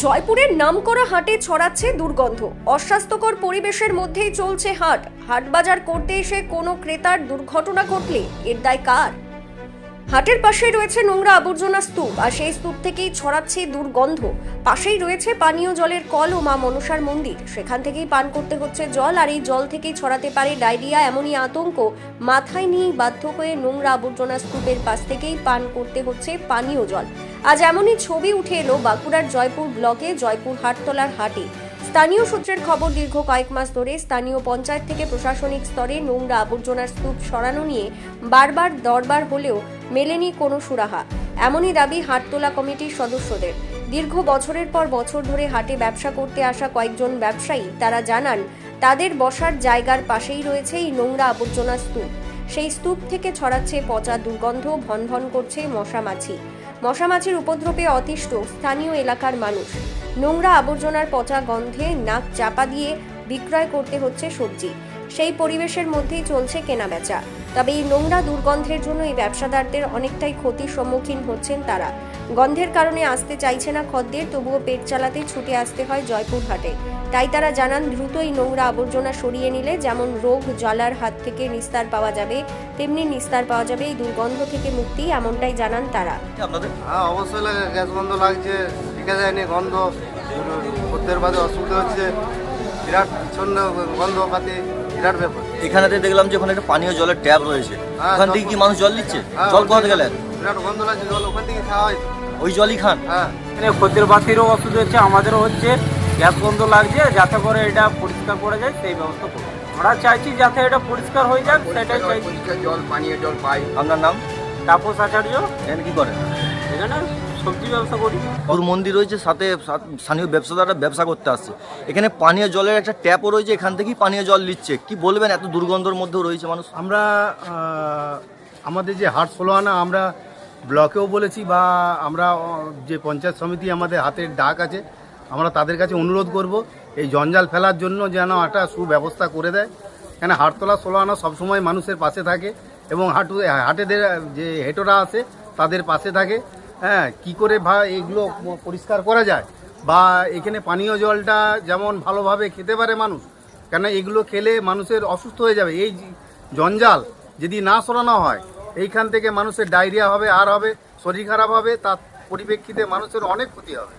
জয়পুরের নামকরা হাটে ছড়াচ্ছে দুর্গন্ধ। অস্বাস্থ্যকর পরিবেশের মধ্যেই চলছে হাট। হাট বাজার করতে এসে কোনো ক্রেতার দুর্ঘটনা ঘটলে এর দায় কার? হাটের পাশেই রয়েছে নোংরা আবর্জনা স্তূপ, আর সেই স্তূপ থেকেই ছড়াচ্ছে দুর্গন্ধ। পাশেই রয়েছে পানীয় জলের কল ও মা মনসার মন্দির, সেখান থেকেই পান করতে হচ্ছে জল, আর এই জল থেকেই ছড়াতে পারে ডায়রিয়া। এমনই আতঙ্ক মাথায় নিয়েই বাধ্য হয়ে নোংরা আবর্জনা স্তূপের পাশ থেকেই পান করতে হচ্ছে পানীয় জল। আজ এমনই ছবি উঠে এলো বাঁকুড়ার জয়পুর ব্লকে জয়পুর হাটতলার হাটে। স্থানীয় সূত্রের খবর, দীর্ঘ কয়েক মাস ধরে স্থানীয় পঞ্চায়েত থেকে প্রশাসনিক স্তরে নোংরা আবর্জনার স্তূপ সরানো নিয়ে বারবার দরবার হলেও মেলেনি কোনো সুরাহা। এমনই দাবি হাটতলা কমিটির সদস্যদের। দীর্ঘ বছরের পর বছর ধরে হাটে ব্যবসা করতে আসা কয়েকজন ব্যবসায়ী তারা জানান, তাদের বসার জায়গার পাশেই রয়েছে এই নোংরা আবর্জনা স্তূপ। সেই স্তূপ থেকে ছড়াচ্ছে পচা দুর্গন্ধ, ভনভন করছে মশামাছি। মশামাছির উপদ্রবে অতিষ্ঠ স্থানীয় এলাকার মানুষ। নোংরা আবর্জনার পচা গন্ধে নাক চাপা দিয়ে বিক্রয় করতে হচ্ছে সবজি। সেই পরিবেশের মধ্যেই চলছে কেনাবেচা। তবে এই নোংরা দুর্গন্ধের জন্য এই ব্যবসাদারদের অনেকটাই ক্ষতির সম্মুখীন হচ্ছেন তারা। গন্ধের কারণে আসতে চাইছে না খদ্দের, তবুও পেট চালাতে ছুটে আসতে হয় জয়পুর হাটে। তাই তারা জানান, দ্রুত এই নোংরা আবর্জনা সরিয়ে নিলে যেমন রোগ জ্বালার হাত থেকে নিস্তার পাওয়া যাবে, তেমনি নিস্তার পাওয়া যাবে এই দুর্গন্ধ থেকে মুক্তি, এমনটাই জানান তারা। অবশ্যই লাগে, গ্যাস গন্ধ লাগছে, টিকা যায়নি গন্ধ, খদ্দের বাদে অসুবিধা হচ্ছে, বিরাট ছন্ন গন্ধ পাতি, বিরাট ব্যাপার। এখানেতে দেখলাম যে ওখানে একটা পানীয় জলের ট্যাপ রয়েছে, ওখান থেকে কি মানুষ জল নিচ্ছে? জল কোথা থেকে গেলেন? বিরাট গন্ধ লাগছে, জল ওখান থেকে খাওয়া হয়, ওই জলই খান? হ্যাঁ। এখানে খদ্দের বাতিরও অসুবিধা হচ্ছে, আমাদেরও হচ্ছে, গ্যাস গন্ধ লাগছে। যাতে করে এটা পরিষ্কার করা যায় সেই ব্যবস্থা করব। আমরা চাইছি যাতে এটা পরিষ্কার হয়ে যাক, সেটাই চাইছি। জল, পানীয় জল পাই। আপনার নাম? তাপস আচার্য। এখানে কি করেন? এখানে সবজি ব্যবসা করি। ওর মন্দির রয়েছে, সাথে স্থানীয় ব্যবসাদাররা ব্যবসা করতে আসছে। এখানে পানীয় জলের একটা ট্যাপও রয়েছে, এখান থেকেই পানীয় জল নিচ্ছে। কি বলবেন, এত দুর্গন্ধের মধ্যেও রয়েছে মানুষ? আমরা আমাদের যে হাট ষোলোআনা, আমরা ব্লকেও বলেছি, বা আমরা যে পঞ্চায়েত সমিতি আমাদের হাতের ডাক আছে, আমরা তাদের কাছে অনুরোধ করব এই জঞ্জাল ফেলার জন্য যেন একটা সুব্যবস্থা করে দেয়। কেন হাটতলা ষোলোআনা সবসময় মানুষের পাশে থাকে, এবং হাটেদের যে হেঁটোরা আছে তাদের পাশে থাকে। হ্যাঁ, কী করে এগুলো পরিষ্কার করা যায়, বা এখানে পানীয় জলটা যেমন ভালোভাবে খেতে পারে মানুষ, কেন এগুলো খেলে মানুষের অসুস্থ হয়ে যাবে। এই জঞ্জাল যদি না সরানো হয়, এইখান থেকে মানুষের ডায়রিয়া হবে, আর হবে শরীর খারাপ হবে, তার পরিপ্রেক্ষিতে মানুষের অনেক ক্ষতি হবে।